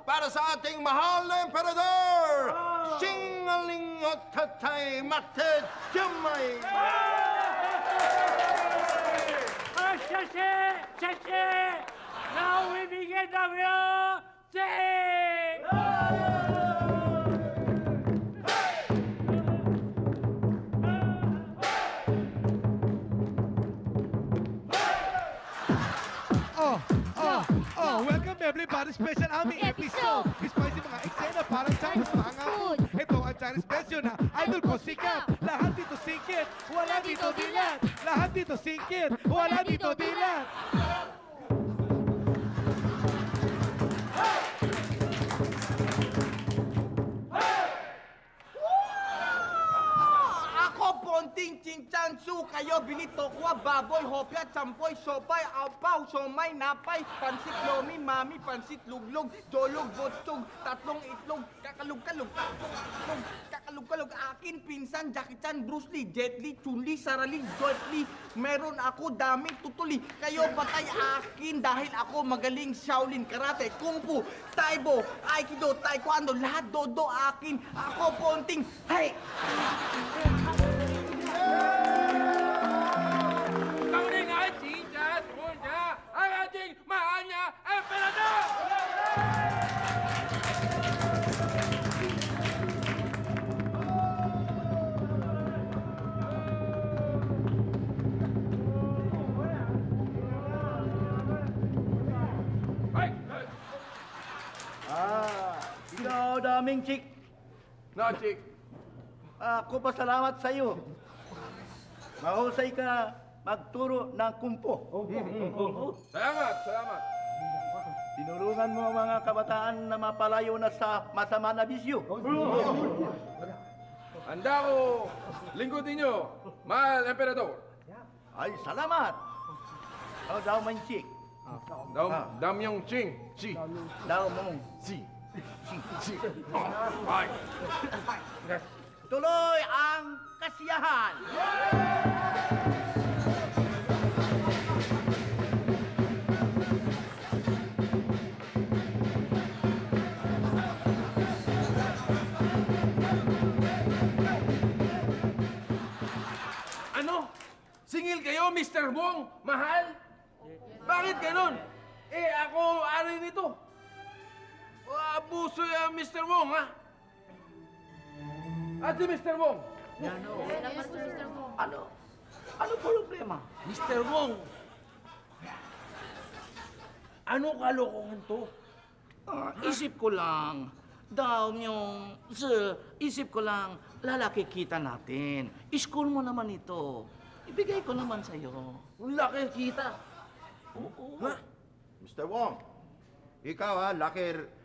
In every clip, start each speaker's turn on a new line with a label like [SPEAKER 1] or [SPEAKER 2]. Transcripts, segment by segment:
[SPEAKER 1] para sa ating mahal na emperador! Singaling at tatay matet jamay!
[SPEAKER 2] Shashe! Now we begin the music!
[SPEAKER 3] Welcome everybody, special aming episode. Spicy mga eksena parang Chinese mga food. Ito ang Chinese version na idol ko sikat. Lahat dito singkit, wala dito dilat. Lahat dito singkit, wala dito dilat.
[SPEAKER 4] Konting chinchansu, kayo binito ko, baboy, hopya, champoy, sopay, apaw, somay, napay, pansit lomi, mami, pansit luglog, jolog, botsog, tatlong itlog, kakalug-kalug, kakalug-kalug, akin, pinsan, Jackie Chan, Bruce Lee, Jet Li, Chun Li, Sarah Lee, Jet Li, meron ako dami tutuli, kayo patay akin dahil ako magaling Shaolin, Karate, Kung Fu, Taibo, Aikido, Taekwondo, lahat dodo akin, ako ponting, hey!
[SPEAKER 2] Kamuning ay Chincha, Sunja, ang ating mahal niya, Emperador!
[SPEAKER 4] Ikaw daming chick.
[SPEAKER 1] No, chick.
[SPEAKER 4] Ako pasalamat sa iyo. Mahusay ka magturo ng kumpo.
[SPEAKER 1] Salamat.
[SPEAKER 4] Tinulungan mo ang mga kabataan na mapalayo na sa masama na bisyo.
[SPEAKER 1] Handa ko lingkod ninyo, mahal emperador.
[SPEAKER 4] Ay, salamat. Ikaw daw man chick.
[SPEAKER 1] Damyong ching, si.
[SPEAKER 4] Daw mong
[SPEAKER 1] Si.
[SPEAKER 4] Ay. Tuloy ang kasiyahan.
[SPEAKER 1] Ano? Singil kayo, Mr. Wong, mahal? Bakit ganon? Ako ari nito. Abuso yan, Mr. Wong, ha? At si Mr. Wong.
[SPEAKER 4] Ano problema?
[SPEAKER 1] Mr. Wong. Ano kalokohan to?
[SPEAKER 5] Isip ko lang, isip ko lang, lalaki kita natin. School mo naman ito. Ibigay ko naman sa'yo.
[SPEAKER 1] Laki kita.
[SPEAKER 5] Oo.
[SPEAKER 1] Ha?
[SPEAKER 6] Mr. Wong, ikaw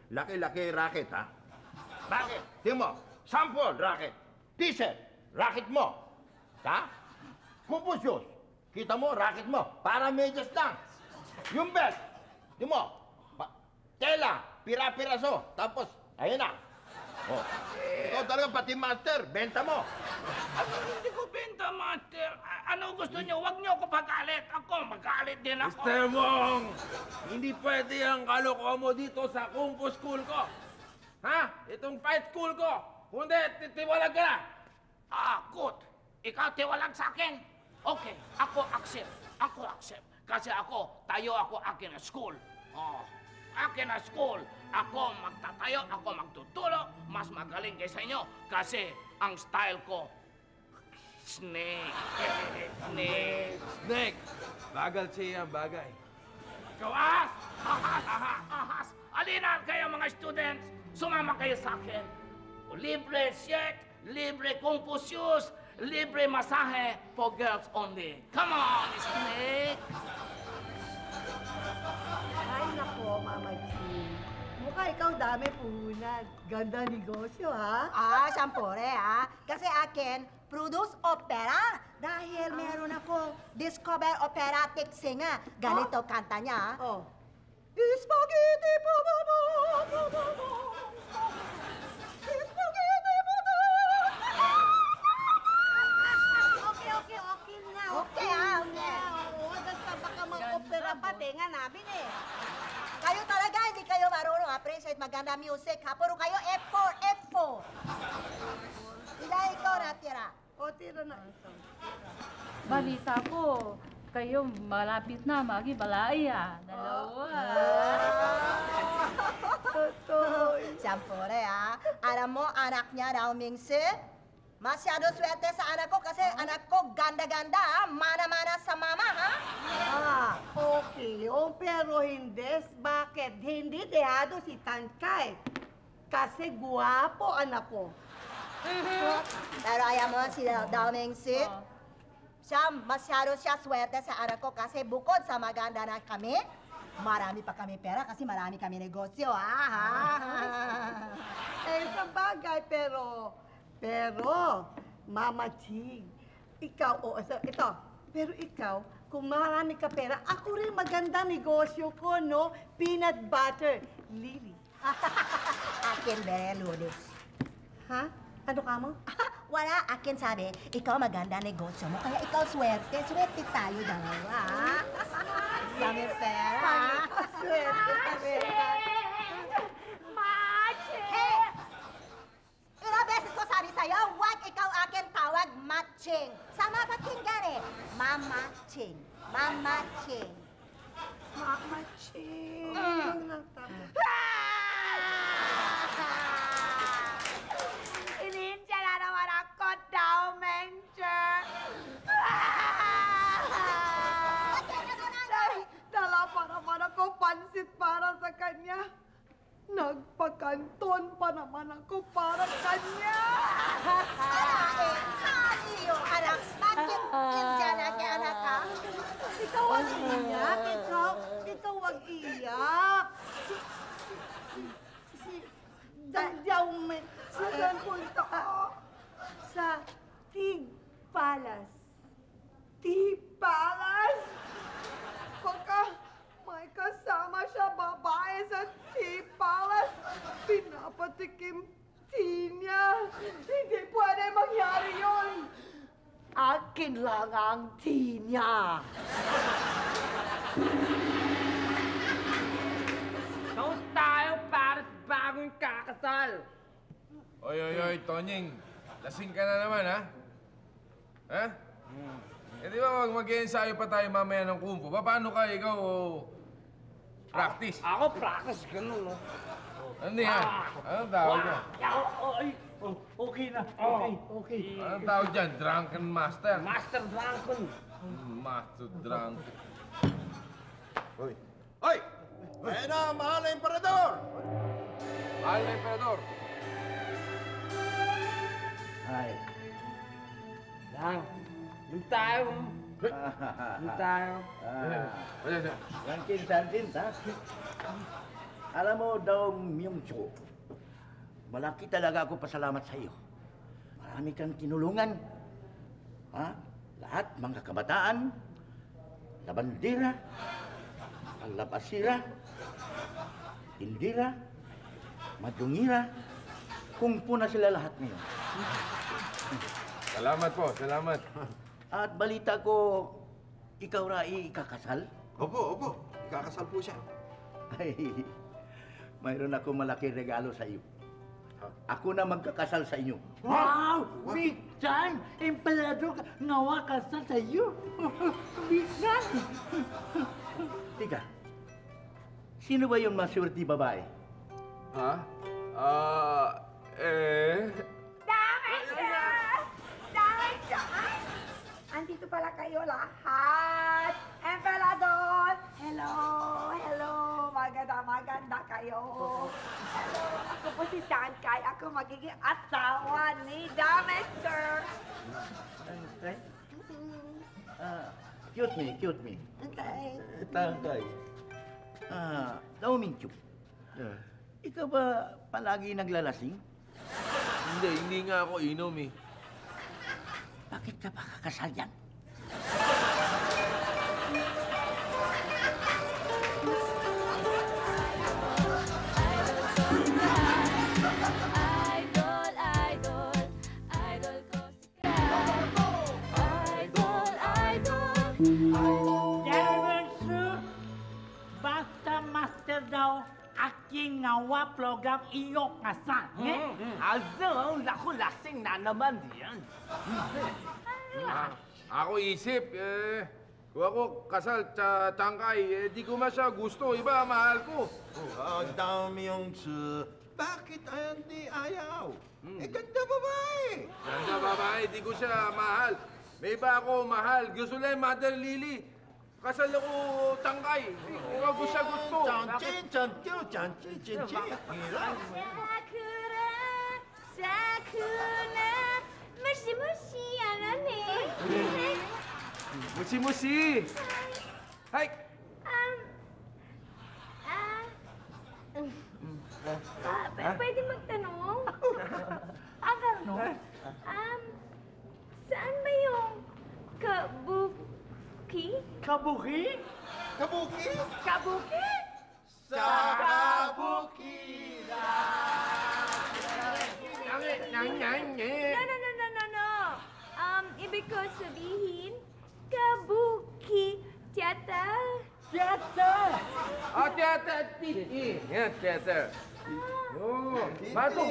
[SPEAKER 6] laki racket ha? Bakit? Tingnan mo, sample racket, t-shirt, racket mo. Ha? Confucius, kita mo, racket mo, para medyas lang. Yung belt, tingnan mo, tela, pira-piraso, tapos, ayun na. Oh. Ikaw talaga pati master, benta mo.
[SPEAKER 5] Hindi ko benta, master. Ano gusto niyo? Huwag niyo ako pagalit. Ako, magalit din ako.
[SPEAKER 1] Mr. Wong, hindi pwede ang kalokohan mo dito sa Kung Fu school ko. Ha? Itong fight school ko. Kundi, titiwalag ka na.
[SPEAKER 5] Good. Ikaw tiwalag sa akin? Okay, ako accept. Kasi tayo ako akin na school. Akin na school. Ako magtatayo, ako magtuturo. Mas magaling kaysa inyo. Kasi ang style ko, snake.
[SPEAKER 1] Snake. Bagal siya ang bagay.
[SPEAKER 5] Ikaw, ahas! Alinan kayo mga students. Sumama kayo sa akin. Libre shirt, libre Confucius, libre masahe for girls only. Come on, snake!
[SPEAKER 7] Ay, nako, Mama Chi. Mukha ikaw dami puhunan. Ganda negosyo, ha?
[SPEAKER 8] Sampore, ha? Kasi akin, produce opera. Dahil meron akong discover operatic singer. Ganito kanta niya, ha?
[SPEAKER 7] Oh.
[SPEAKER 8] Spaghetti pa ba ba ba ba ba. Spaghetti pa ba.
[SPEAKER 7] Okay na.
[SPEAKER 8] Okay, ha? Okay.
[SPEAKER 7] Agad ka baka mag-opera pa. Tenga namin eh.
[SPEAKER 8] Kayo talaga, hindi kayo marunong, ha? Princess, maganda music, ha? Puro kayo F4, F4. Hindi ikaw natira.
[SPEAKER 7] O, tira na.
[SPEAKER 9] Balita ko, kayo malapit na maghibalaya. Dalawa.
[SPEAKER 7] Totoo.
[SPEAKER 8] Siyempre, ha? Alam mo, anak niya raw, Mingsi? Masyado swerte sa anak ko kasi anak ko ganda-ganda, ha? Mana-mana sa mama, ha?
[SPEAKER 7] Ah, okay. O, pero hindi. Bakit? Hindi dehado si Tankay. Kasi guwapo anak ko.
[SPEAKER 8] Pero alam mo, si Daoming Si, siya, masyado siya swerte sa anak ko kasi bukod sa maganda na kami, marami pa kami pera kasi marami kami negosyo, ha?
[SPEAKER 7] Eh, sa bagay, pero, Mama Ching, ikaw, ito, pero ikaw, kung marami ka pera, ako rin maganda negosyo ko, no? Peanut butter, Lily.
[SPEAKER 8] Akin, Bere Lulis.
[SPEAKER 7] Ha? Ano ka mo?
[SPEAKER 8] Wala, akin sabi, ikaw maganda negosyo mo, kaya ikaw swerte. Swerte tayo dalawa, ha? Dami pera.
[SPEAKER 7] Swerte ka rin.
[SPEAKER 8] Hey! Ilang beses ko sabi sa'yo, wag ikaw akin tawag matching. Sama pakinggan eh. Mamaching. Mamaching.
[SPEAKER 7] Mama Ching.
[SPEAKER 8] Ininja na naman ako, Daumenger.
[SPEAKER 7] Dala pa naman ako pansit para sa kanya. Nagpakanton pa naman ako para kanya.
[SPEAKER 8] Sali yung anak. Bakit India na kaya anak ka?
[SPEAKER 7] Ikaw ang iyak. Ikaw ang iyak. Saan punta ko? Sa Tig Palace. Tig Palace? Baka may kasama siya babae sa Tig Palace. Pinapatikim tea niya. Hindi pwede mangyari yun. Akin lang ang tea niya.
[SPEAKER 2] Doon tayo para sa bagong kakasal.
[SPEAKER 1] Oy, Tonying. Lasing ka na naman, ha? Ha? Eh, di ba mag-ensayo pa tayo mamaya ng kung fu? Paano ka ikaw practice?
[SPEAKER 2] Ako practice ganun, no?
[SPEAKER 1] Ano yan? Anong tawag yan?
[SPEAKER 2] Okay na. Okay.
[SPEAKER 1] Anong tawag dyan? Drunken master?
[SPEAKER 2] Master Drunken.
[SPEAKER 1] Master drunken.
[SPEAKER 6] Hoy! Hoy! Ayan na, mahal na emperador!
[SPEAKER 1] Mahal na emperador.
[SPEAKER 2] Ay. Lang. Doon tayo. Doon tayo.
[SPEAKER 6] Yang kinsan-kin, ha? Alam mo daw, Myung-cho, malaki talaga ako pasalamat sa iyo. Marami kang tinulungan. Ha? Lahat, mga kabataan, labandera, alabasira, indira, madungira, kung po na sila lahat ngayon.
[SPEAKER 1] Salamat po, salamat.
[SPEAKER 6] At balita ko, ikaw Rai ikakasal?
[SPEAKER 10] Opo. Ikakasal po siya.
[SPEAKER 6] Ay, mayroon ako malaki regalo sa iyo. Ako na magkakasal sa inyo.
[SPEAKER 11] Wow! Big time! Emperador ngawa kasal sa iyo. Big time!
[SPEAKER 6] Tika, sino ba yung maswerte babae?
[SPEAKER 1] Ha?
[SPEAKER 8] Andito pala kayo lahat. Emperador! Hello! Maganda kayo. Hello, ako po si Tankay. Ako magiging asawa ni Dameter.
[SPEAKER 6] Cute me.
[SPEAKER 8] Okay.
[SPEAKER 6] Tangkay. Daoming Chu. Ikaw ba palagi naglalasing?
[SPEAKER 1] Hindi nga ako inom eh.
[SPEAKER 6] Bakit ka ba kakasal yan?
[SPEAKER 11] Basta master daw, aking ngawa program iyo kasal.
[SPEAKER 4] Azo, naku, lasing na naman diyan.
[SPEAKER 1] Ako isip, kung ako kasal sa tangkay, di ko masya gusto. Iba, mahal ko.
[SPEAKER 6] Ang dami yung bakit hindi ayaw? Ganda babae.
[SPEAKER 1] Ganda babae, di ko siya mahal. May iba ako mahal. Gusto lang Mother Lily. Kasal ako tangkay. Ikaw ko siya gusto.
[SPEAKER 6] Chanchi.
[SPEAKER 12] Sakura, mushi, ano ne?
[SPEAKER 1] Musi. Hay!
[SPEAKER 12] Pwede magtanong? Tanong? Saan ba yung kabuki?
[SPEAKER 11] Kabuki?
[SPEAKER 6] Kabuki?
[SPEAKER 12] Kabuki?
[SPEAKER 6] Sa
[SPEAKER 12] No. Ibig ko sabihin, kabuki theater.
[SPEAKER 11] Theater!
[SPEAKER 1] Theater. Yan, theater.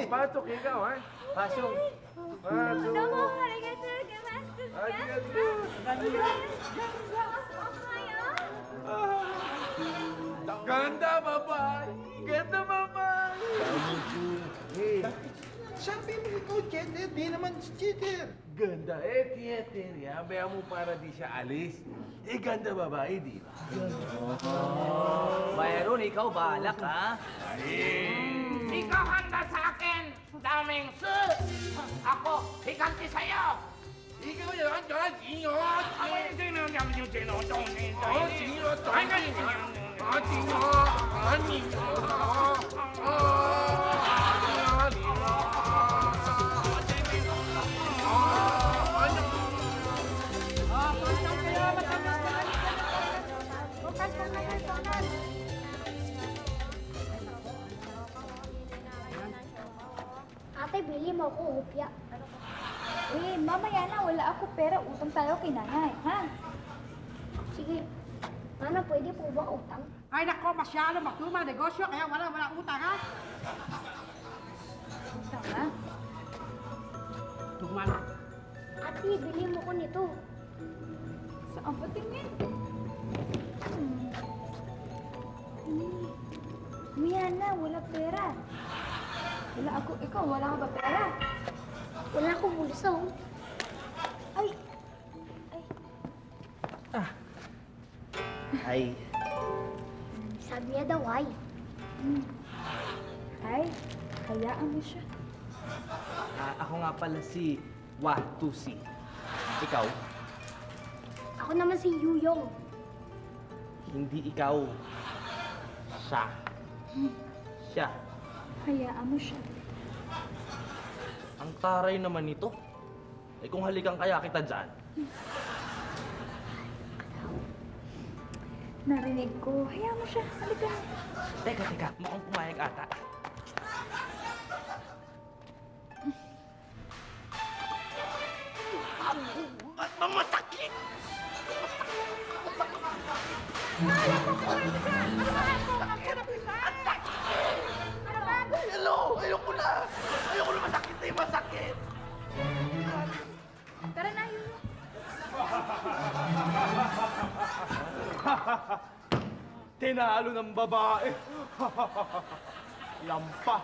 [SPEAKER 1] Batok, ikaw, ha? Pasok.
[SPEAKER 12] Domo, arigato gozaimasu.
[SPEAKER 1] Ganda, babae.
[SPEAKER 6] Sabi mo ikaw, cheater. Di naman cheater.
[SPEAKER 1] Ganda, theater yan. Bayan mo para di siya alis. Ganda babae, di ba?
[SPEAKER 4] Mayroon, ikaw bahala ka.
[SPEAKER 5] Ikaw handa sa akin, daming su. Ako, higanti sa'yo.
[SPEAKER 1] Ikaw yan, ingat!
[SPEAKER 12] Ate, bili mo ako hupya. Mamaya na, wala ako pera. Utang tayo kay nanay, ha? Sige. Mana, pwede po ba utang?
[SPEAKER 13] Ay nako, masyado magtuma negosyo, kaya wala utang, ha?
[SPEAKER 12] Utang, ha?
[SPEAKER 13] Tuma na.
[SPEAKER 12] Ate, bili mo ko nito. Saan ba tingin? Maya na, wala pera. Wala ako, ikaw, wala ka ba pera? Wala akong bulsa, oh. Ay!
[SPEAKER 4] Ay.
[SPEAKER 12] Sabi niya daw, ay. Ay, hayaan mo siya.
[SPEAKER 4] Ako nga pala si Watusi. Ikaw?
[SPEAKER 12] Ako naman si Yuyong.
[SPEAKER 4] Hindi ikaw. Siya. Siya.
[SPEAKER 12] Hayaan mo siya.
[SPEAKER 4] Ang taray naman nito. Kung halikan kaya kita dyan.
[SPEAKER 12] Narinig ko. Hayaan mo siya. Halika.
[SPEAKER 4] Teka. Mukhang pumayag ata. At mamasakit! Ayoko na masakit na yung masakit.
[SPEAKER 12] Tara na, Yuyong.
[SPEAKER 4] Tinalo ng babae. Lampa.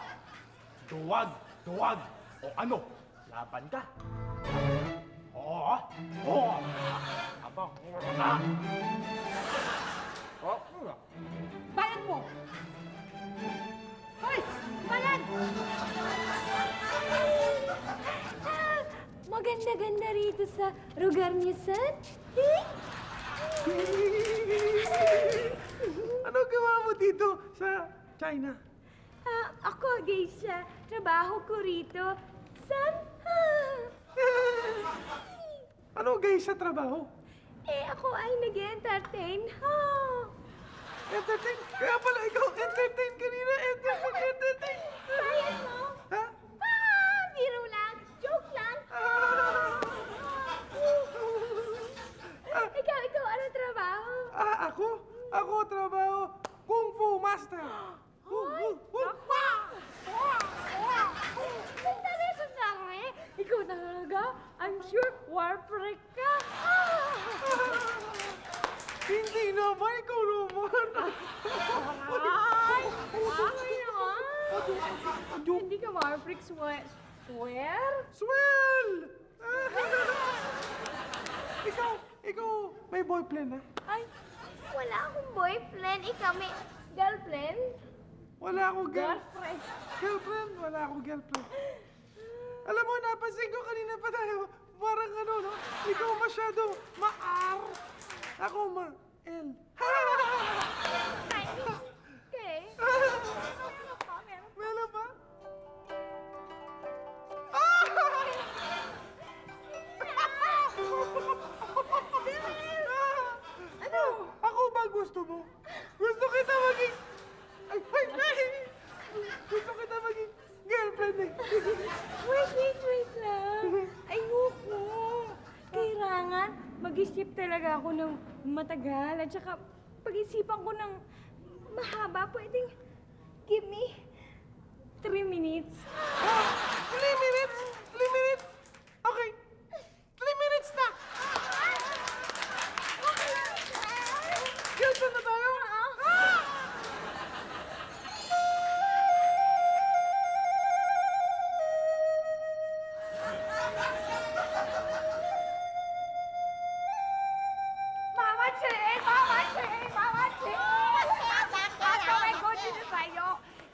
[SPEAKER 4] Duwag. O ano? Laban ka. Oo. Aba.
[SPEAKER 13] Bayad mo! Hoy! Bayad!
[SPEAKER 12] Maganda-ganda rito sa lugar niyo, San.
[SPEAKER 3] Ano gawa mo dito sa China?
[SPEAKER 12] Ako, geisha. Trabaho ko rito. San?
[SPEAKER 3] Ano guys sa trabaho?
[SPEAKER 12] Ako ay nag-entertain.
[SPEAKER 3] Entertain? Kaya pala ikaw entertain kanina. Entertain.
[SPEAKER 12] Bayad mo?
[SPEAKER 3] Ha?
[SPEAKER 12] Biro lang. Joke lang. Ikaw, ano trabaho?
[SPEAKER 3] Ako trabaho. Kung Fu Master.
[SPEAKER 9] Marfreak ka.
[SPEAKER 3] Hindi naman, ikaw naman.
[SPEAKER 9] Ay, naman. Hindi ka Marfreak, swear?
[SPEAKER 3] Swell! Ikaw, may boyfriend na?
[SPEAKER 12] Ay, wala akong boyfriend. Ikaw may girlfriend?
[SPEAKER 3] Wala akong
[SPEAKER 9] Girlfriend.
[SPEAKER 3] girlfriend. Wala akong girlfriend. Alam mo, napansin ko kanina pa tayo. Parang ano, no? Ikaw masyado ma-R. Ako ma-L.
[SPEAKER 12] Okay.
[SPEAKER 3] Meron ba? Ano? Ako ba gusto mo? Gusto kita maging... Ay! Gusto kita maging girlfriend eh.
[SPEAKER 12] Wait lang. Ayoko. Kailangan mag-isip talaga ako ng matagal at saka pag-isipan ko ng mahaba. Pwedeng give me 3 minutes.
[SPEAKER 3] 3 minutes? 3 minutes? Okay. 3 minutes na! Girlfriend na tayo?
[SPEAKER 13] Mama Ching! Ako may good news sa'yo.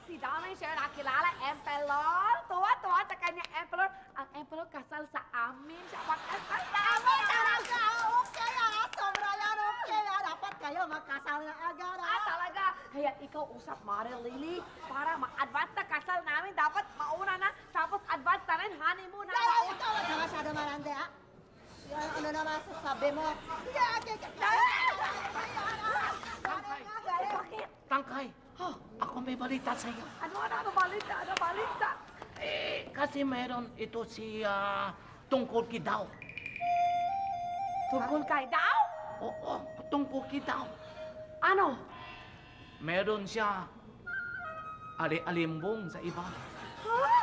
[SPEAKER 13] Si Daming siya nakilala, Emperor. Tuwa-tuwa sa kanya, Emperor. Ang Emperor kasal sa amin. Siya magkasal sa amin.
[SPEAKER 8] Talaga, okay sobra yan, okay Dapat kayo magkasal na agad,
[SPEAKER 13] Talaga. Kaya ikaw usap, Mare Lily, para ma-advance na kasal namin. Dapat mauna na, tapos advance na rin, honeymoon na.
[SPEAKER 8] Kaya ikaw, wag ka masyado malandi, Ano naman sasabi mo?
[SPEAKER 5] Tangkay, ako may balita sa iyo.
[SPEAKER 13] Ano balita?
[SPEAKER 5] Kasi meron ito si tungkol kay daw.
[SPEAKER 13] Tungkol kay daw?
[SPEAKER 5] Oo, tungkol kay daw.
[SPEAKER 13] Ano?
[SPEAKER 5] Meron siya alimbong sa iba.
[SPEAKER 13] Ha?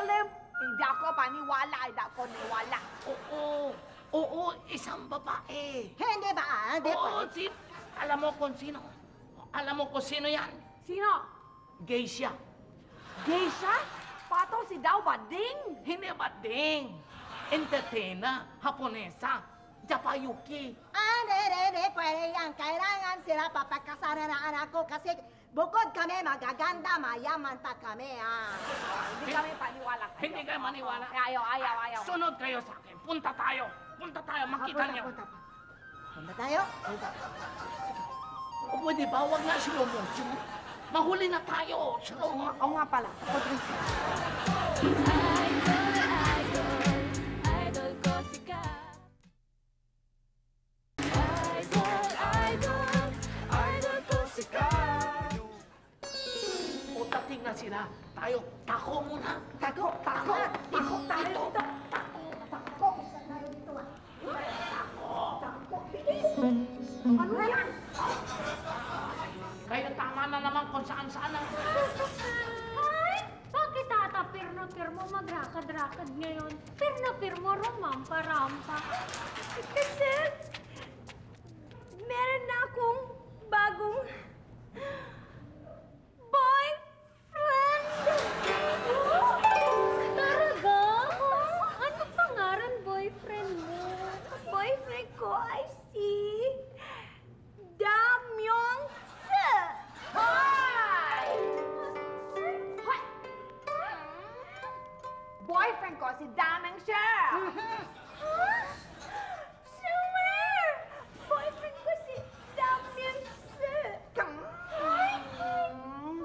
[SPEAKER 13] Alam, hindi ako paniwala. Oo,
[SPEAKER 5] Isang babae.
[SPEAKER 8] Hindi ba? Hindi
[SPEAKER 5] Oo,
[SPEAKER 8] pwede.
[SPEAKER 5] alam mo kung sino? Alam mo kung sino yan?
[SPEAKER 13] Sino?
[SPEAKER 5] Geisha.
[SPEAKER 13] Geisha? Patol si Daw Bading?
[SPEAKER 5] Hindi bading. Entertainer, Haponesa, Japayuki.
[SPEAKER 8] Hindi, pwede yan. Kailangan sila papagkasalan ng anak ko kasi bukod kami magaganda, mayaman pa kami,
[SPEAKER 13] Hindi kami paniwala.
[SPEAKER 5] Hindi kayo maniwala.
[SPEAKER 13] Ayaw.
[SPEAKER 5] Sunod kayo sa akin. Punta tayo, makita niyo.
[SPEAKER 8] Punta tayo?
[SPEAKER 5] O pwede ba? Huwag na slow motion. Mahuli na tayo. Slow mo.
[SPEAKER 13] Oo nga pala.
[SPEAKER 12] Idol ko sikat. Idol ko sikat.
[SPEAKER 5] O dating na sila. Tayo, tako muna.
[SPEAKER 13] Tako tayo dito. Ano yan?
[SPEAKER 5] Kaya tama na naman kung saan-saan na.
[SPEAKER 9] Ay, bakit tata pirno-pirmo magrakad-rakad ngayon? Pirno-pirmo rumampa-rampa.
[SPEAKER 12] Kasi meron na akong bagong boyfriend.
[SPEAKER 9] Talaga? Ano pangaran boyfriend mo?
[SPEAKER 12] Boyfriend ko ay si Damyong Se.
[SPEAKER 13] Hoy! Boyfriend ko si Daming Sher.
[SPEAKER 12] Swear! Boyfriend ko si Damyong Se.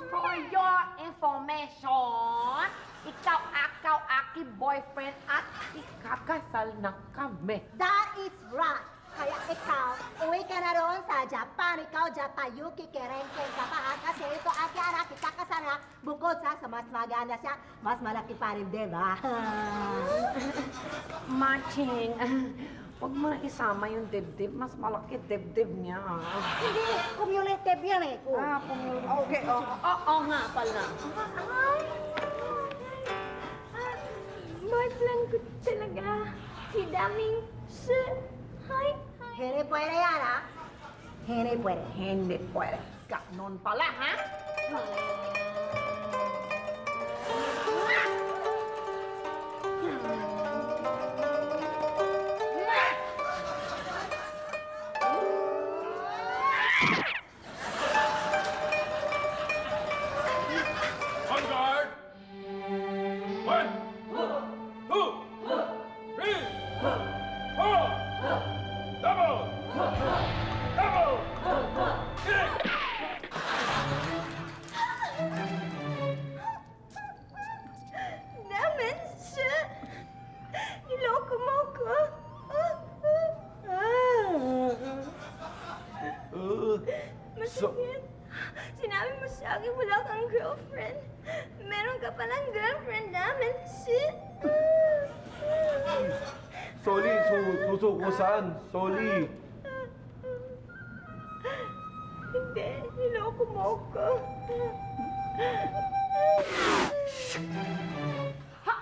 [SPEAKER 13] For your information, ikaw, aki boyfriend at ikakasal na kami.
[SPEAKER 8] That is right. Kaya ikaw, uwi ka na roon sa Japan. Ikaw, Japayuki, kerengkeng ka pa. Kasi ito, aki anak, ikakasal na. Bukod sa mas maganda siya, mas malaki pa rin, diba?
[SPEAKER 13] Matching, huwag mo na isama yung dibdib. Mas malaki dibdib niya.
[SPEAKER 8] Hindi, cumulative yan eh.
[SPEAKER 13] Okay, oo nga pala.
[SPEAKER 12] My
[SPEAKER 9] Hinahanap lang ko talaga si Daming Si. Hi.
[SPEAKER 8] Hindi pwede yan, ha? Hindi pwede.
[SPEAKER 13] Hindi pwede. Ganun pala, ha?
[SPEAKER 2] On guard! 1, 2, 3, 4! Double! Double! Kick!
[SPEAKER 9] Daming Si. Niloko mo ko. Masakit. Sinabi mo sa akin wala kang girlfriend. Meron ka palang girlfriend namin, Si.
[SPEAKER 3] Soli, susukusan. Soli.
[SPEAKER 9] Hindi, niloko mo ko.
[SPEAKER 13] Ha!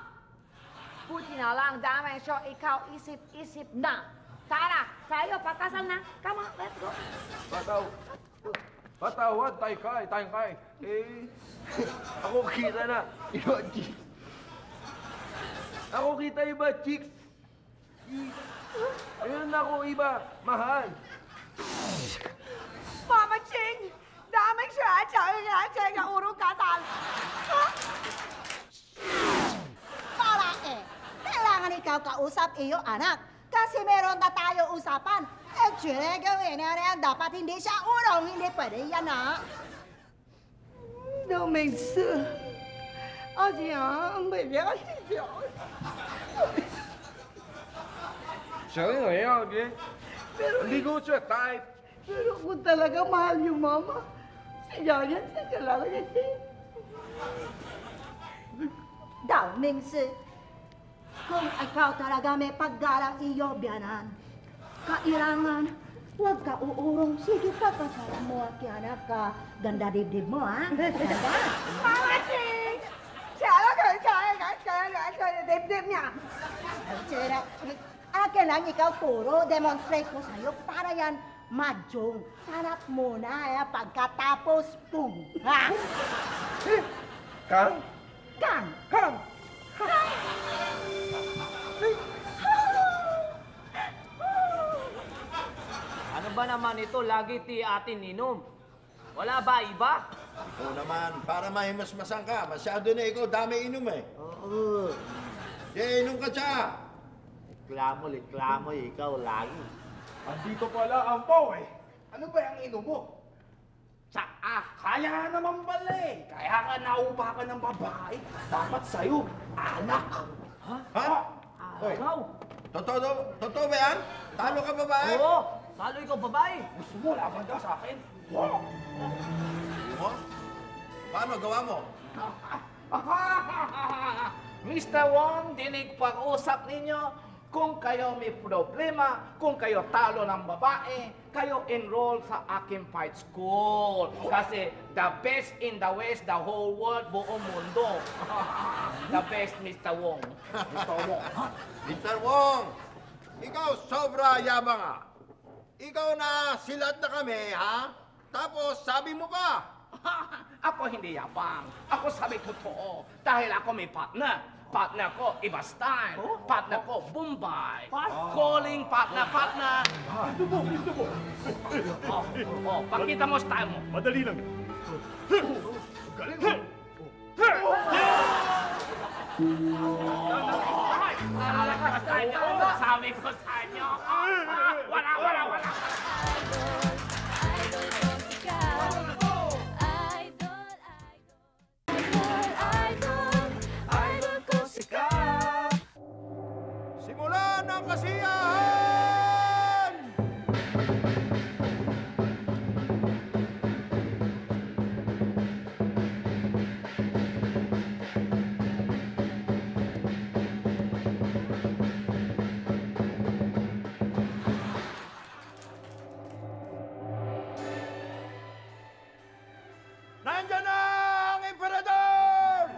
[SPEAKER 13] Buti na lang, Daming Si, ikaw isip-isip na. Tara, tayo, pakasal na. Come on, let's go.
[SPEAKER 3] Patawad, tayong kay. Ako kita na. Iba, chicks. Ako kita iba, chicks. Ayun ako iba, mahal.
[SPEAKER 13] Mama Ching! Daming Si at siya nga urong kasal. Ha?
[SPEAKER 8] Para kailangan ikaw kausap iyo, anak. Kasi meron na tayo usapan. Actually, gawin na rin. Dapat hindi siya urong. Hindi pwede yan, ha?
[SPEAKER 7] Daming Si. Asyang, baby,
[SPEAKER 3] Siya rin ngayon, okay? Hindi ko siya type.
[SPEAKER 7] Pero kung talaga mahal yung mama, siya yan, siya lang yan.
[SPEAKER 8] Daming Si. Kung ikaw talaga may paggalang iyo, biyanan. Kailangan, huwag ka uurong. Sige pa, kasalan mo at anak ka. Ganda dibdib mo, ha? Ganda.
[SPEAKER 13] Mama Ching! Siya dibdib niya.
[SPEAKER 8] Sira, akin lang ikaw puro, demonstrate ko sa'yo para yan madyong. Sarap muna, pagkatapos, pum. Ha?
[SPEAKER 3] Kang?
[SPEAKER 8] Kang!
[SPEAKER 3] Kang!
[SPEAKER 14] Ano ba naman ito? Lagi ti atin inom. Wala ba iba?
[SPEAKER 6] Oo naman, para mahimasmasan ka. Masyado na ikaw, dami inom eh.
[SPEAKER 11] Oo.
[SPEAKER 6] Inom ka siya.
[SPEAKER 11] Reklamo, ikaw lagi.
[SPEAKER 3] Andito pala ang Pao eh. Ano ba yung inom mo?
[SPEAKER 11] Kaya naman pala eh. Kaya ka naupa ka ng babae. Dapat sa'yo, anak.
[SPEAKER 6] Ha? Hoy, totoo ba yan? Talo ka babae?
[SPEAKER 14] Oo! Talo ikaw babae!
[SPEAKER 11] Gusto mo, laban ka sa akin?
[SPEAKER 6] Mo? Paano gawa mo?
[SPEAKER 5] Mr. Wong, dinig pag-usap ninyo. Kung kayo may problema, kung kayo talo ng babae, kayo enroll sa aking fight school. Kasi the best in the West, the whole world, buong mundo. The best, Mr. Wong. Mr. Wong.
[SPEAKER 6] Mr. Wong, ikaw sobra yabang ah. Ikaw na silat na kami, ha? Tapos sabi mo pa.
[SPEAKER 5] Ako hindi yabang. Ako sabi totoo. Dahil ako may partner. Partner ko, iba style. Partner ko, Bombay. Calling partner.
[SPEAKER 3] Gusto mo.
[SPEAKER 5] Pakita mo style mo.
[SPEAKER 3] Madali lang. Galing mo.
[SPEAKER 5] Sabi ko sa inyo. Wala.
[SPEAKER 6] Simulan ang kasiyahan! Nandiyan na ang Emperador!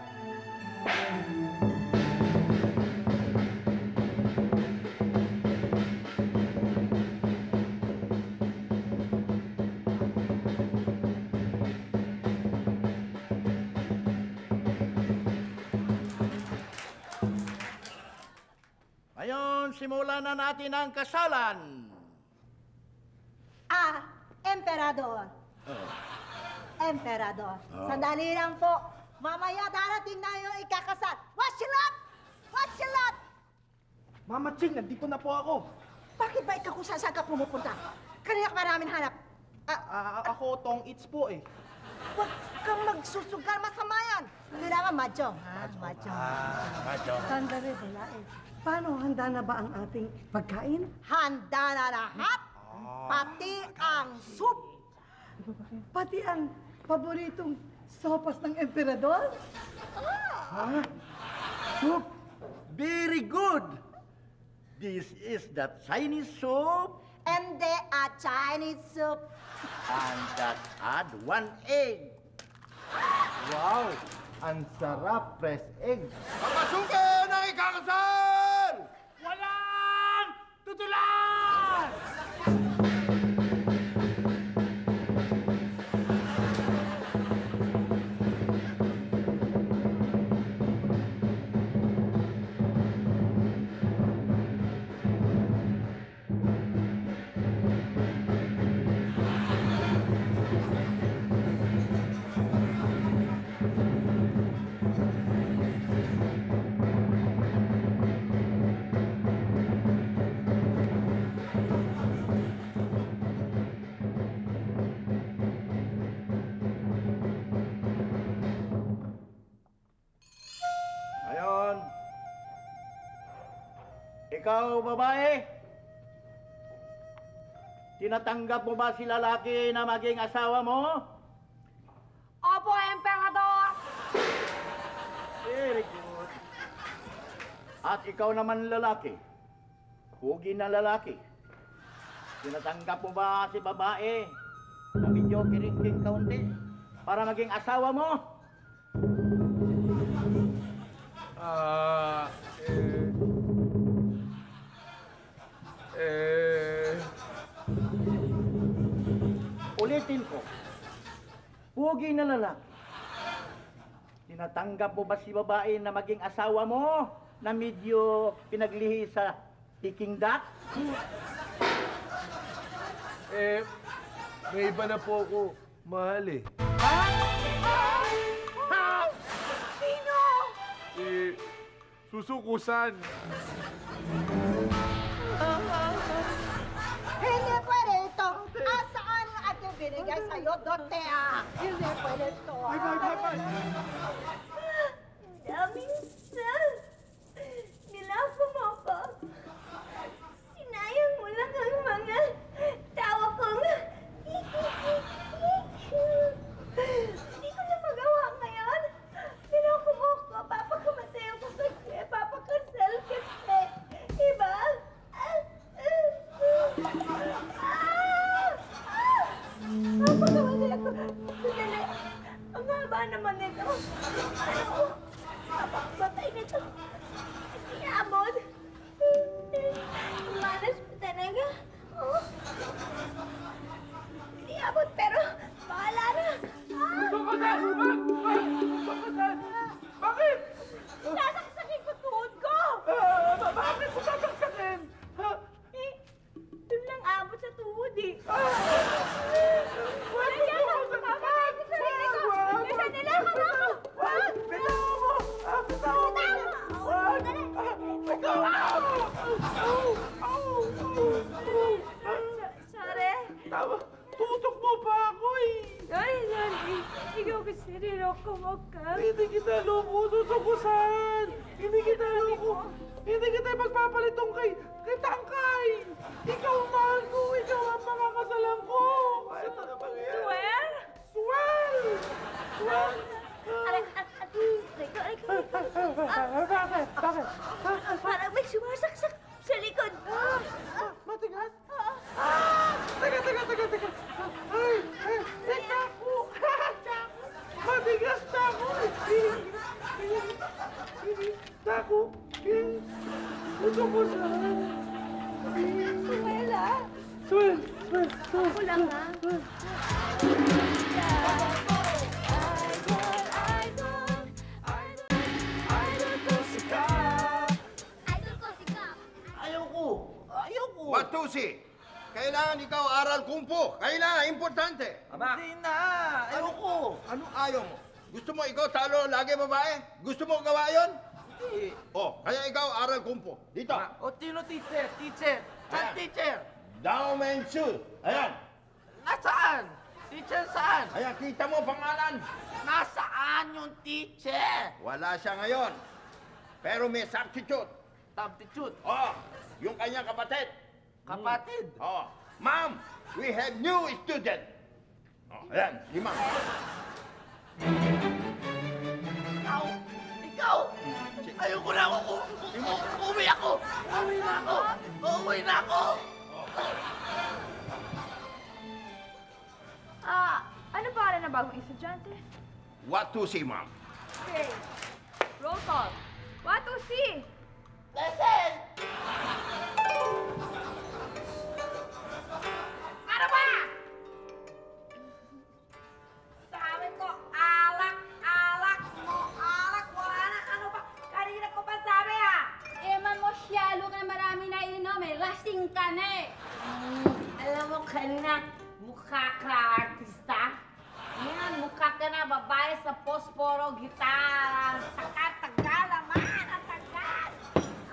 [SPEAKER 6] Ngayon, simulan na natin ang kasalan.
[SPEAKER 8] Emperador. Emperador. Sandali lang po. Mamaya darating na yung ikakasal. Watch your lap! Watch your lap!
[SPEAKER 3] Mama Ching, nandito na po ako.
[SPEAKER 8] Bakit ba ikaw kung saan ka pumupunta? Kanina ka maraming hanap.
[SPEAKER 4] Ako tong Eats po eh.
[SPEAKER 8] Huwag kang magsusugal, masama yan. Kailangan mahjong, ha? Mahjong.
[SPEAKER 7] Sandali, wala eh. Paano, handa na ba ang ating pagkain?
[SPEAKER 8] Handa na lahat. Pati ang soup.
[SPEAKER 7] Pati ang paboritong sopas ng emperador?
[SPEAKER 6] Soup. Very good. This is the Chinese soup.
[SPEAKER 8] And they are Chinese soup.
[SPEAKER 6] And that add 1 egg.
[SPEAKER 4] Wow! Ang sarap, press egg.
[SPEAKER 6] Papasukin ang ikakasal!
[SPEAKER 11] Walang tutulan!
[SPEAKER 6] Ngayon, ikaw, babae, tinatanggap mo ba si lalaki na maging asawa mo?
[SPEAKER 13] Opo, Emperador!
[SPEAKER 6] Very good. At ikaw naman lalaki, hugi na lalaki, tinatanggap mo ba si babae na medyo kiringking kaunti para maging asawa mo? Ulitin ko, hugi na lalaki. Tinatanggap mo ba si babae na maging asawa mo na medyo pinaglihi sa Peking duck?
[SPEAKER 1] May iba na po ako, mahal eh.
[SPEAKER 13] Sino?
[SPEAKER 1] Susukusan.
[SPEAKER 8] Hindi pwede ito. Asaan ang ating binigay sa'yo, Dotea? Hindi pwede ito.
[SPEAKER 9] Daming sal. Nilako mo ako. Sinayang mo lang ang mga tawa kong... Hindi ko na magawa ngayon. Nilako mo ako. Papakamatay ako kasi. Papakasal kasi. Diba? Papakamatay ako. Sandali. Ang haba naman nito. Ano? Papakamatay nito. Iabot. Malas pa talaga. Oh. Iabot pero bahala na.
[SPEAKER 2] Sukusan! Sukusan! Bakit?
[SPEAKER 9] Sasaksakin ko tuhod ko!
[SPEAKER 2] Bakit ko sasaksakin?
[SPEAKER 9] Doon lang abot sa tuhod eh.
[SPEAKER 2] Wala siya!
[SPEAKER 9] Papatay ko sa sarili ko! Kaya nilakan ako! Wag!
[SPEAKER 2] Bitawan mo! Bitawan mo!
[SPEAKER 9] Wag! Sorry.
[SPEAKER 2] Tama! Tutok mo pa ako eh!
[SPEAKER 9] Ay, sorry. Ikaw kasi niloko mo ka.
[SPEAKER 2] Hindi kita loko, susukusan! Hindi kita loko! Hindi kita ipagpapalitong kay Tangkay! Ikaw ang mahal ko! Ikaw ang makakasalan ko! Kahit ano bang yan?
[SPEAKER 9] Swear?
[SPEAKER 2] Swell! Swell!
[SPEAKER 9] Bakit? Parang may sumasaksak sa likod.
[SPEAKER 2] Matigas? Teka! Ay! Taku! Matigas taku! Taku! Susukusan!
[SPEAKER 9] Swell ah.
[SPEAKER 2] Swell!
[SPEAKER 9] Ako lang ah. Idol ko si Kap.
[SPEAKER 11] Ayoko.
[SPEAKER 6] Watusi, kailangan ikaw aral kung fu. Kailangan, importante.
[SPEAKER 11] Hindi na. Ayoko.
[SPEAKER 6] Ano ayaw mo? Gusto mo ikaw talo lagi babae? Gusto mo gawa yun?
[SPEAKER 11] Hindi.
[SPEAKER 6] Oh, kaya ikaw aral kung fu. Dito.
[SPEAKER 11] O, sino teacher? Teacher. Saan teacher?
[SPEAKER 6] Dao Men Su. Ayan.
[SPEAKER 11] Nasaan? Teacher saan?
[SPEAKER 6] Ayan, kita mo pangalan.
[SPEAKER 11] Nasaan yung teacher?
[SPEAKER 6] Wala siya ngayon. Pero may substitute.
[SPEAKER 11] Substitute?
[SPEAKER 6] Oh, yung kanyang kapatid.
[SPEAKER 11] Kapatid?
[SPEAKER 6] Oh, ma'am, we have new student. Oh, ayan, si ma'am.
[SPEAKER 11] Ikaw! Ayoko na ako! Umuwi ako! Umuwi na ako! Umuwi na ako!
[SPEAKER 13] Ano para na bagong estudyante?
[SPEAKER 6] What to see, ma'am?
[SPEAKER 13] Okay. Roll call. What to see?
[SPEAKER 11] Listen!
[SPEAKER 13] Ano ba? Sabi ko, alak, alak, mo, alak, wala na. Ano ba? Kanina ko pa sabi
[SPEAKER 12] Man mo siyalo ka na marami na inom eh. Lasing ka na eh.
[SPEAKER 13] Alam mo, kanina, mukha ka artista. Yan, mukha ka na babae sa posporo, gitara, saka tagal naman, ang tagal.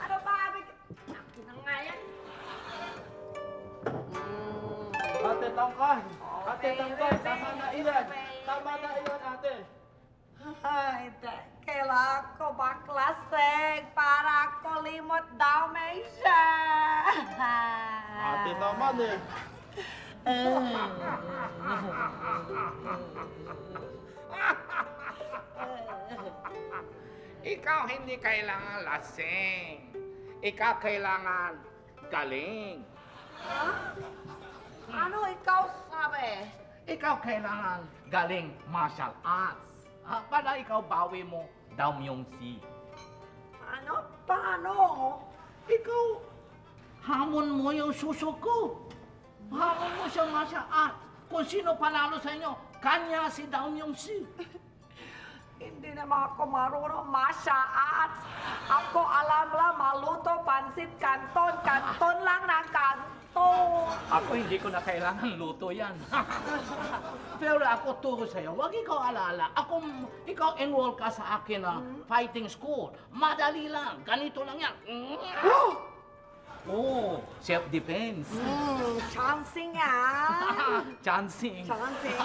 [SPEAKER 13] Ano ba, abig? Akin na nga yan.
[SPEAKER 2] Ate Tangkay! Ate Tangkay, tama na ilan! Tama na ilan, ate!
[SPEAKER 13] Ay, kailangan ko baklasig para ako limot daw may siya.
[SPEAKER 2] Ate naman eh!
[SPEAKER 5] Ikaw hindi kailangan lasing. Ikaw kailangan galing.
[SPEAKER 13] Ano ikaw sabi?
[SPEAKER 5] Ikaw kailangan galing martial arts. Para ikaw bawi mo Dam Yung Si.
[SPEAKER 13] Ano? Paano?
[SPEAKER 5] Ikaw, hamon mo yung suso ko. Hamon mo siya martial arts. Kung sino panalo sa inyo, kanya si Dam Yung Si.
[SPEAKER 13] Hindi naman ako marunong masyaats. Ako alam lang maluto, pansit, kanton. Kanton lang ng kanton.
[SPEAKER 5] Ako hindi ko na kailangan luto yan. Pero ako turo sa'yo, huwag ikaw alala. Ikaw enroll ka sa akin na fighting school. Madali lang, ganito lang yan. Oh, self-defense.
[SPEAKER 13] Chancing ah.
[SPEAKER 5] Chancing.
[SPEAKER 13] Chancing.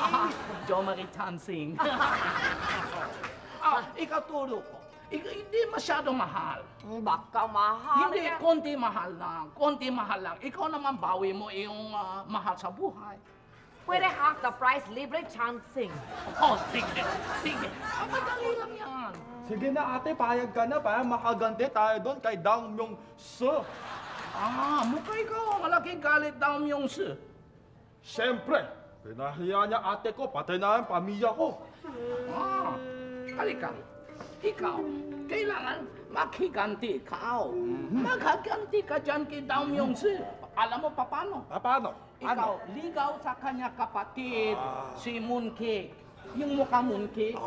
[SPEAKER 5] Jo Marie Chancing. Ikaw turo ko. Hindi masyado mahal.
[SPEAKER 13] Baka mahal.
[SPEAKER 5] Hindi, konti mahal lang. Konti mahal lang. Ikaw naman bawi mo yung mahal sa buhay.
[SPEAKER 13] Pwede half the price, libre chancing.
[SPEAKER 5] Oh, sige. Sige. Madali lang yan.
[SPEAKER 2] Sige na ate, payag ka na para makaganti tayo doon kay Dang Myung Soo.
[SPEAKER 5] Mukha ikaw. Malaking galit daw yung si.
[SPEAKER 2] Siyempre, pinahiya niya ate ko, pati na ang pamilya ko.
[SPEAKER 5] Halika. Ikaw, kailangan makiganti ka. Maghaganti ka dyan kay Dam Yung Si. Alam mo pa paano?
[SPEAKER 2] Paano?
[SPEAKER 5] Ikaw, ligaw sa kanya kapatid, si Mooncake. Yung mukha Mooncake,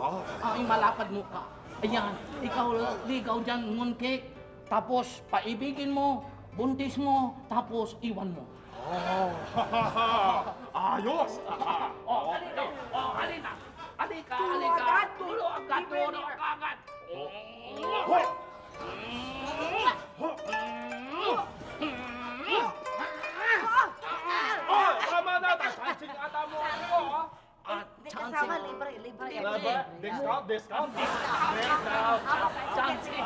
[SPEAKER 5] yung malapad mukha. Ayan, ikaw ligaw dyan, Mooncake. Tapos, paibigin mo, buntis mo, tapos iwan mo.
[SPEAKER 2] Ayos!
[SPEAKER 5] Halika. Halika. Halika. Tulo agad. Tulo agad.
[SPEAKER 2] Hoy! Oh, tama na! Chancing ata mo ako, ha?
[SPEAKER 13] Kasama, libre.
[SPEAKER 2] Discount!
[SPEAKER 13] Chancing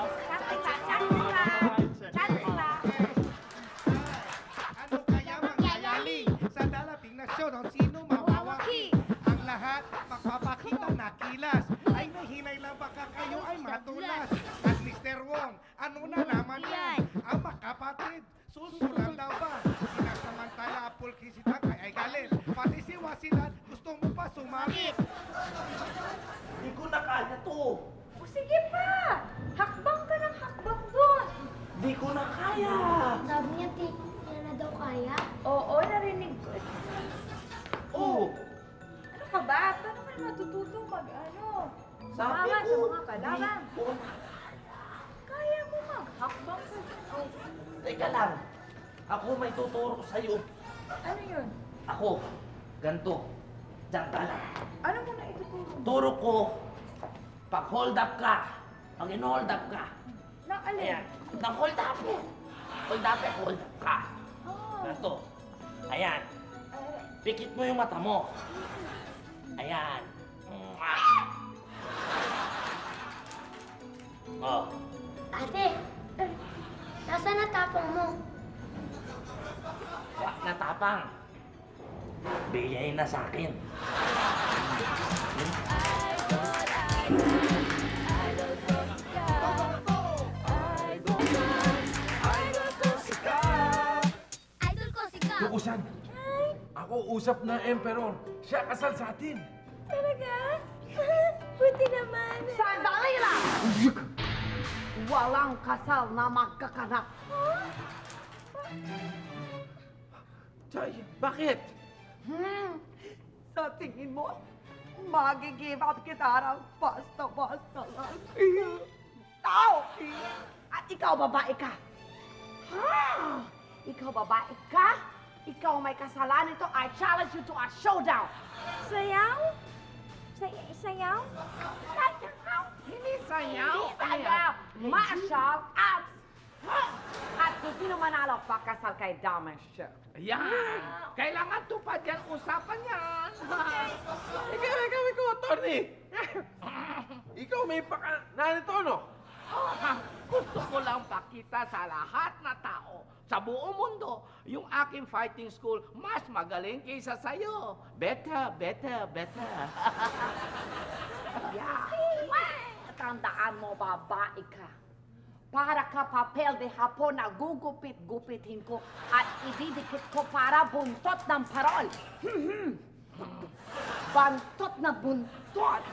[SPEAKER 13] lang.
[SPEAKER 3] Ano kaya mangyayari sa darating na show ng sino mawawaki? Ang lahat magpapakita na kilas. Ay nahinay lang baka kayo ay matulas. At Mr. Wong, ano na naman yan? Ang makapatid, susulan daw ba? Sinasamantala pulki si Takay ay galit. Pati si Wasilan, gusto mo pa sumamit.
[SPEAKER 11] Hindi ko na kaya to.
[SPEAKER 12] O sige pa! Hakbang ka ng hakbang doon!
[SPEAKER 11] Hindi ko na kaya.
[SPEAKER 12] Sabi niya, niya na daw kaya?
[SPEAKER 13] Oo, narinig ko.
[SPEAKER 11] Oh,
[SPEAKER 13] Ano ka ba? Paano ka matututong mag-ano?
[SPEAKER 11] sabi
[SPEAKER 13] Sumama
[SPEAKER 11] ko.
[SPEAKER 13] sa mga kalaban.
[SPEAKER 11] Hindi ko na
[SPEAKER 13] Kaya mo maghakbang sa
[SPEAKER 11] Teka lang.
[SPEAKER 5] Ako may tuturo sa'yo.
[SPEAKER 12] Ano yun?
[SPEAKER 5] Ako, ganito. Diyan ka lang.
[SPEAKER 12] Ano mo na ituturo?
[SPEAKER 5] Turo ko, pag hold up ka, pag in-hold up ka,
[SPEAKER 12] Na alin?
[SPEAKER 5] ayan, nang-hold up mo. Hold up ka. Ganito. Ayan. Pikit mo yung mata mo. Ayan. Oh.
[SPEAKER 12] Ate, nasaan na tapang mo?
[SPEAKER 5] Wak na tapang. Bigay na sa akin.
[SPEAKER 12] Idol ko, sigaw!
[SPEAKER 1] Tukusan. Ako usap na emperor. Siya kasal sa atin.
[SPEAKER 12] Talaga? Buti naman.
[SPEAKER 13] Sandali lang! Walang kasal na magkakanap.
[SPEAKER 1] Chay, bakit?
[SPEAKER 4] Sa tingin mo, mag-give up kita ng basta-basta lang. Tao!
[SPEAKER 13] At ikaw, babae ka. Ikaw, babae ka? Ikaw may kasalanan ito. I challenge you to a showdown.
[SPEAKER 12] Sayaw? Sayaw?
[SPEAKER 13] Hindi sayaw. Sayaw. Martial arts. At kung sino manalo, pakasal kay Damasio.
[SPEAKER 5] Ayan. Kailangan tupad yan. Usapan yan.
[SPEAKER 1] Ikaw, Tony. Ikaw may nanito, no?
[SPEAKER 5] Gusto ko lang pakita sa lahat na tao sa buong mundo yung aking fighting school mas magaling kaysa sa'yo. Better.
[SPEAKER 13] Yeah. Tandaan mo, babae ka. Para ka papel de hapon na gugupit-gupitin ko at ididikit ko para buntot ng parol. Bantot na buntot.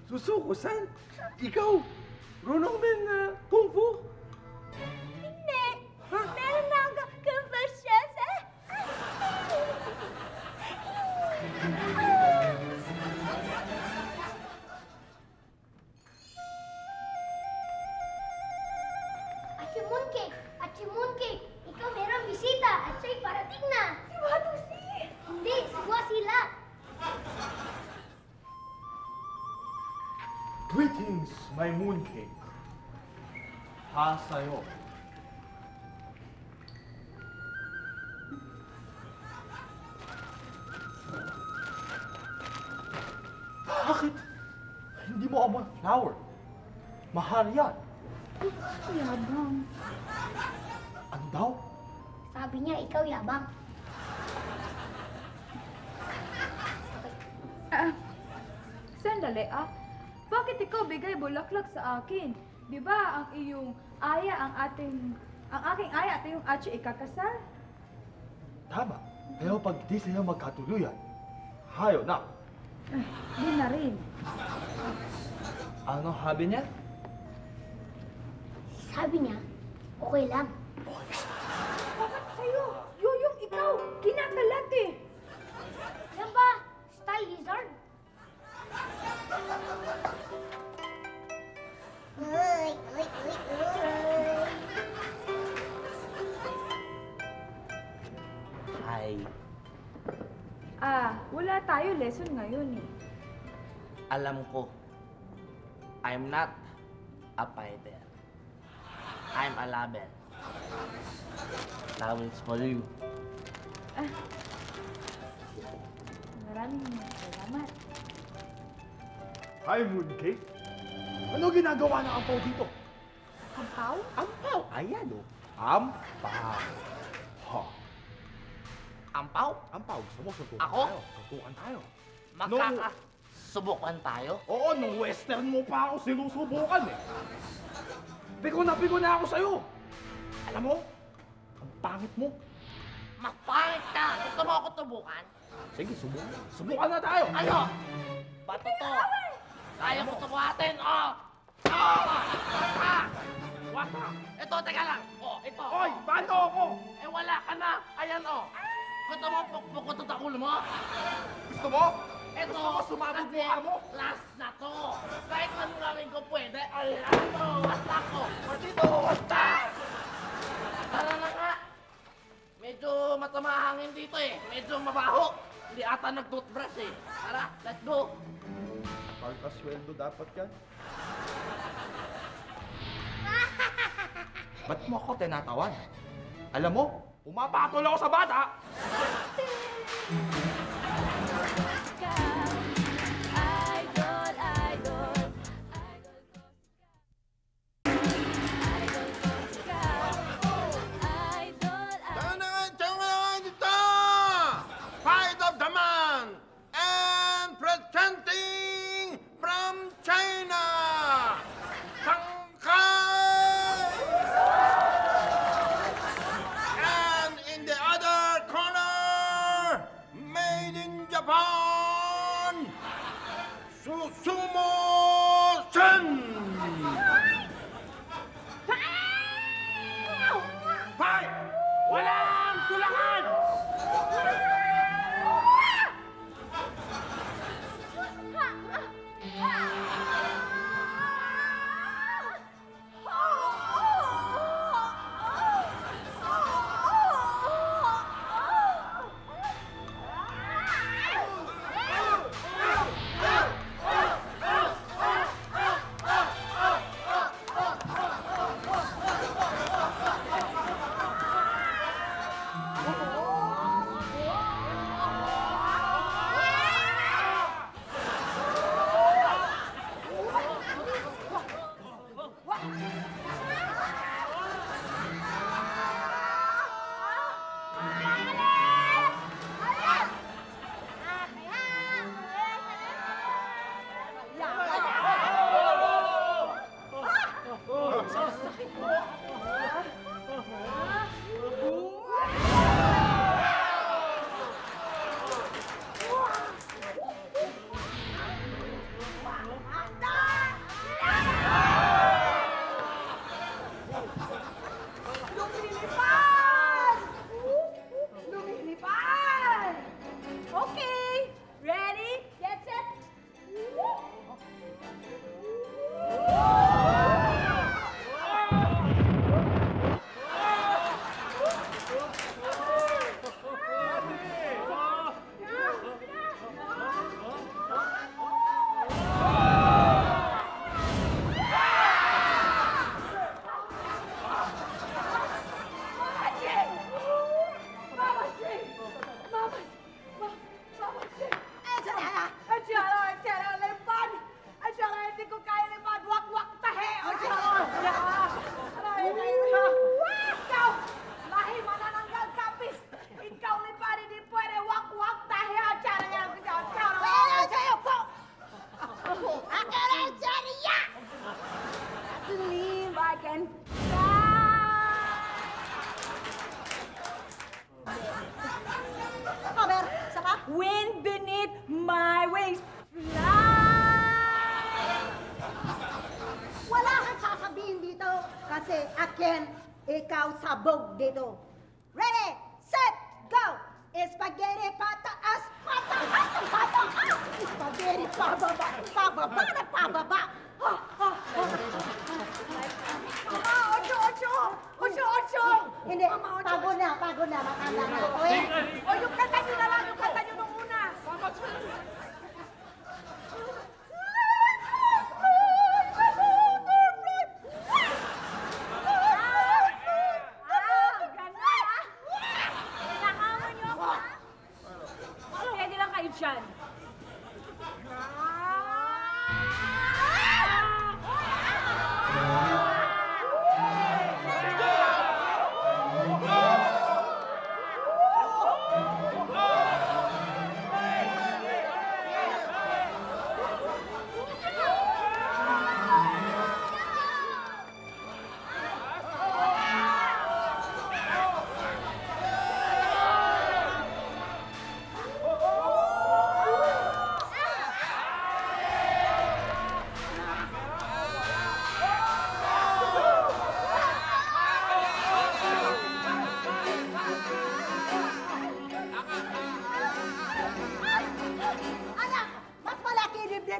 [SPEAKER 1] Susukusan? Ikaw, runong din na kung fu?
[SPEAKER 12] Hindi. Meron na ako confessions. Ate Mooncake, ikaw meron bisita at siya'y parating na. Si Watusi? Hindi, si Wasila.
[SPEAKER 3] Greetings, my mooncake. Sa'yo. Bakit? Hindi mo ako flower. Mahal yan.
[SPEAKER 12] Yabang.
[SPEAKER 3] Ano daw?
[SPEAKER 12] Sabi niya, ikaw yabang.
[SPEAKER 15] Sandali Bakit ikaw bigay bulaklak sa akin? Di ba ang iyong aya, ang aking aya at iyong atyo ikakasal?
[SPEAKER 3] Tama. Pero pag di sila magkatuluyan, hayo na.
[SPEAKER 15] Di na rin.
[SPEAKER 3] Ano sabi niya?
[SPEAKER 12] Sabi niya, okay lang.
[SPEAKER 15] Bakit sa'yo? Yoyong ikaw, kinakalat eh.
[SPEAKER 12] Yan ba? Style lizard? Uy.
[SPEAKER 5] Hi.
[SPEAKER 15] Wala tayo lesson ngayon eh.
[SPEAKER 5] Alam ko, I'm not a fighter. I'm a lover. Love is for you.
[SPEAKER 15] Maraming salamat.
[SPEAKER 3] Hi, mooncake. Ano ginagawa ng ampaw dito?
[SPEAKER 15] Ampaw?
[SPEAKER 3] Ampaw? Ayan o. Ampaw. Ha.
[SPEAKER 5] Ampaw?
[SPEAKER 3] Ampaw. Gusto mo suntukan
[SPEAKER 5] Ako?
[SPEAKER 3] tayo? Suntukan tayo.
[SPEAKER 5] Magkakasubukan tayo?
[SPEAKER 3] Oo, nung western mo pa ako sinusubukan eh. Pigo na ako sa'yo. Alam mo, ang pangit mo.
[SPEAKER 13] Mapangit ka! Gusto mo ako tubukan?
[SPEAKER 3] Sige, subukan. Subukan na tayo.
[SPEAKER 13] Ano? Bato to! Kaya mo tubuhatin! Wata! Ito, teka lang! Ito!
[SPEAKER 3] Oy, paano ako?
[SPEAKER 13] Wala ka na! Ayan,
[SPEAKER 5] Kata mo, pukpukot at ulo mo.
[SPEAKER 4] Gusto mo?
[SPEAKER 5] Ito,
[SPEAKER 4] Gusto mo sumabog
[SPEAKER 5] kasi
[SPEAKER 4] mukha mo?
[SPEAKER 5] last na to. Kahit manungawin ko pwede, ay ano, basta ko.
[SPEAKER 4] Maldito, basta!
[SPEAKER 5] Tara na nga. Medyo matama hangin dito eh. Medyo mabaho. Hindi ata nag-toothbrush eh. Tara, let's go.
[SPEAKER 4] Pagkasweldo dapat yan. Ba't mo ako tinatawan? Alam mo, pumapatol ako sa bata!
[SPEAKER 6] Pride of the man and presenting from China, Shanghai. And in the other corner, made in Japan, Susumo Sen.
[SPEAKER 5] Fight! Walang tulangan!
[SPEAKER 9] Okay, ready, get set. Believe I can
[SPEAKER 8] A ver, saka?
[SPEAKER 9] wind beneath my wings. Fly!
[SPEAKER 8] Wala kang sasabihin dito kasi akin, ikaw sabog dito. Ready, set, go! Spaghetti pataas, pataas, pataas! Spaghetti pababa, pababa na pababa!
[SPEAKER 9] Mama, ocho!
[SPEAKER 8] Hindi, pagod na, matanda na ako eh.
[SPEAKER 9] O yung kanta nyo na lang, yung kanta nyo nung una. Pwede lang kayo dyan.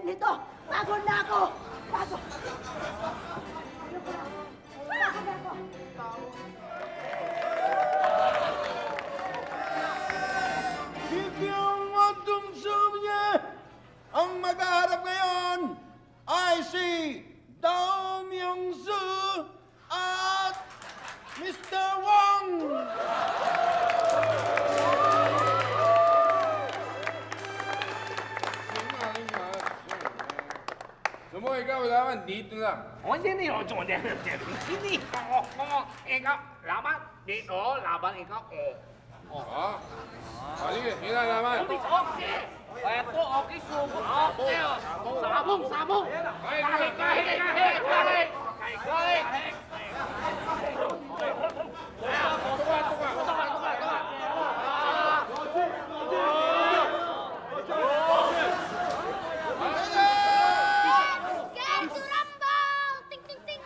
[SPEAKER 8] nito. Pagod na ako. Pagod. Pagod na ako.
[SPEAKER 6] Hindi ang madumsum niya. Ang mag-aharap ngayon ay si Dao Myung-soo at Mr. Wong.
[SPEAKER 1] Sumo, ikaw, wala dito lang.
[SPEAKER 5] Hindi ikaw, laban. Dito, laban ikaw.
[SPEAKER 1] Ah, sige, yun na naman.
[SPEAKER 5] Okay. Eto, okay, subo. Okay. Sabong, sabong. Kahit.
[SPEAKER 12] Get to rumble! Ting, ting, ting!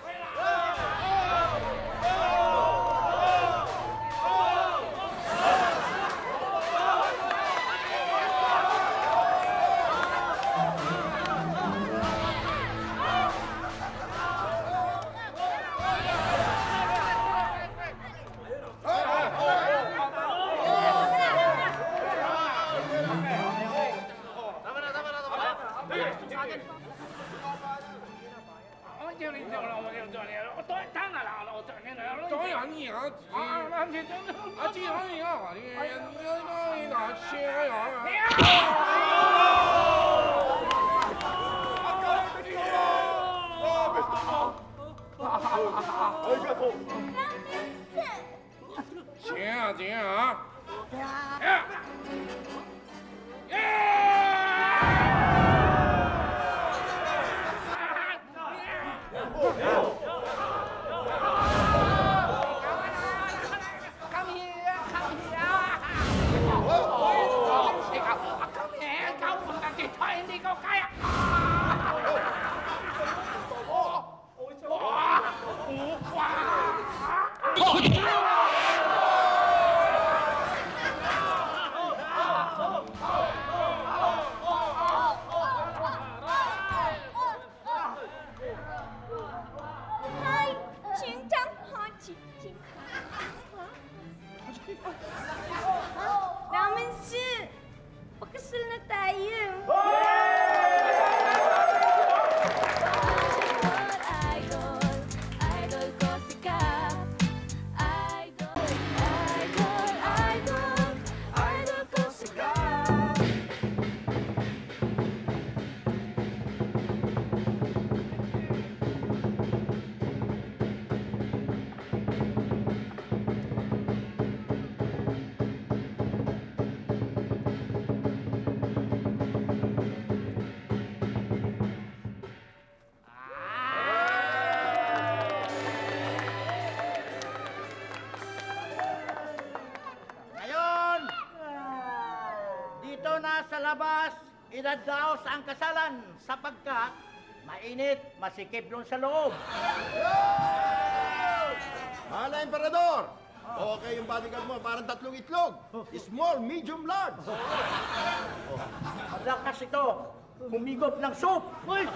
[SPEAKER 12] Hi, Chintang. Ramen si, pakasal na tayo. Idol ko si Cap. Idol ko si Cap.
[SPEAKER 4] Ngayon, dito na sa labas, idadaos ang kasalan sapagkat mainit, masikip doon sa loob.
[SPEAKER 6] Mahal na Emperador! Okay yung bodyguard mo, parang 3 itlog. Small, medium, large.
[SPEAKER 4] Malakas ito, humigop ng soup. Uy!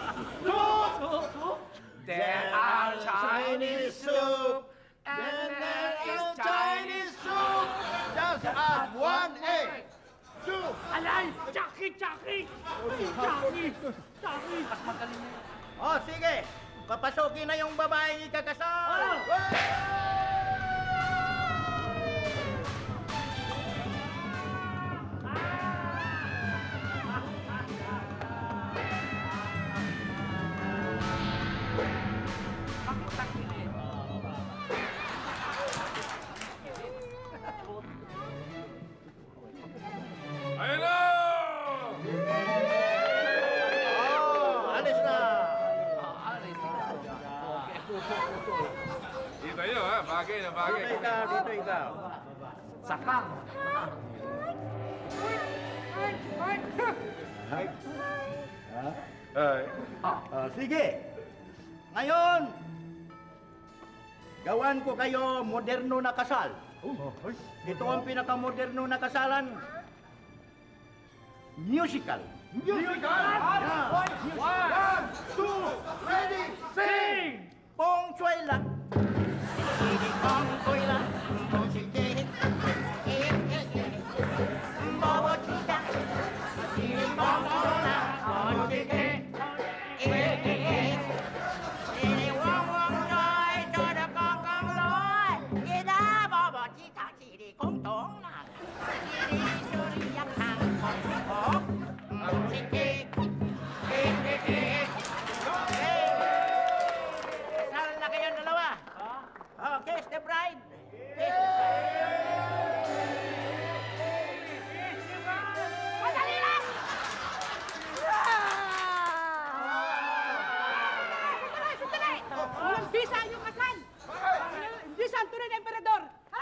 [SPEAKER 4] Soup!
[SPEAKER 5] There are Chinese soup.
[SPEAKER 6] And there is Chinese soup. Just add 1 egg. Soup.
[SPEAKER 5] Alay! Chucky! Mas magaling na yun.
[SPEAKER 4] Oh, sige. Papasukin na yung babaeng ikakasal.
[SPEAKER 1] Ayun na!
[SPEAKER 4] Alis na.
[SPEAKER 1] Dito yun, ha? Bagay na bagay.
[SPEAKER 4] Dito ikaw.
[SPEAKER 5] Sakang.
[SPEAKER 4] Sige. Ngayon, gawan ko kayo moderno na kasal. Ito ang pinakamoderno na kasalan. Musical.
[SPEAKER 6] Musical! One, two, ready, sing!
[SPEAKER 4] Pong choy lang. Pong choy lang. Pong sige. Bawa kita. Pong choy lang. Pong sige. Ini wong wong choy cho được con lối. Đi đã bawa kita chỉ cũng tốn nào. Đi đi dắt hàng con phố. Sige. Saan na kayong dalawa? Oh, kiss the bride. Kiss the bride. Madali lang!
[SPEAKER 16] Sandali! Walang bisa ang iyong kasal! Hindi siya ang tunay na emperador! Ha?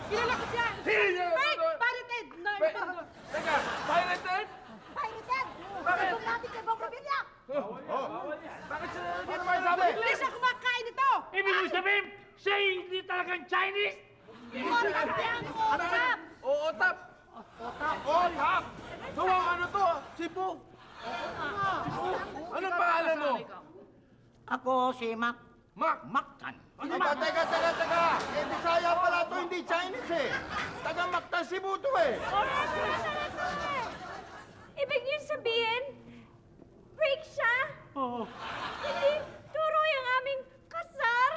[SPEAKER 16] Kilala ko siya! Fake! Pirated na emperador!
[SPEAKER 1] Teka, pirated?
[SPEAKER 8] Pirated! Bakit natin kay Bong Revilla?
[SPEAKER 1] Bakit siya hindi naman sabi?
[SPEAKER 16] Hindi siya kumakain ito!
[SPEAKER 11] Ibig mo sabihin, siya hindi talagang Chinese?
[SPEAKER 16] Otap yan! Otap!
[SPEAKER 1] Otap! Otap! Gawang ano to? Cebu! Anong pangalan mo?
[SPEAKER 4] Ako si Mac.
[SPEAKER 1] Mac?
[SPEAKER 4] Mactan.
[SPEAKER 6] Teka. Eh, Bisaya pala to, hindi Chinese eh. Taga-Mactan Cebu to eh.
[SPEAKER 12] Ibig niyo sabihin, break siya?
[SPEAKER 11] Oo.
[SPEAKER 12] Hindi turo yung aming kasal?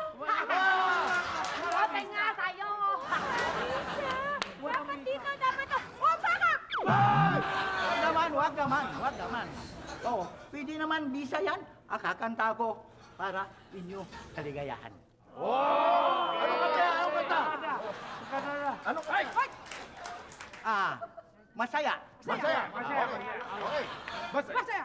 [SPEAKER 13] Okay nga tayo.
[SPEAKER 12] Dapat dito, dapat to. Oh, baka!
[SPEAKER 4] Wag naman. Oh, pwede naman bisa yan. Kakanta ko para inyo kaligayahan.
[SPEAKER 6] Ano kanta? Ano? Ay!
[SPEAKER 4] Masaya.
[SPEAKER 6] Masaya. Okay.
[SPEAKER 16] Masaya!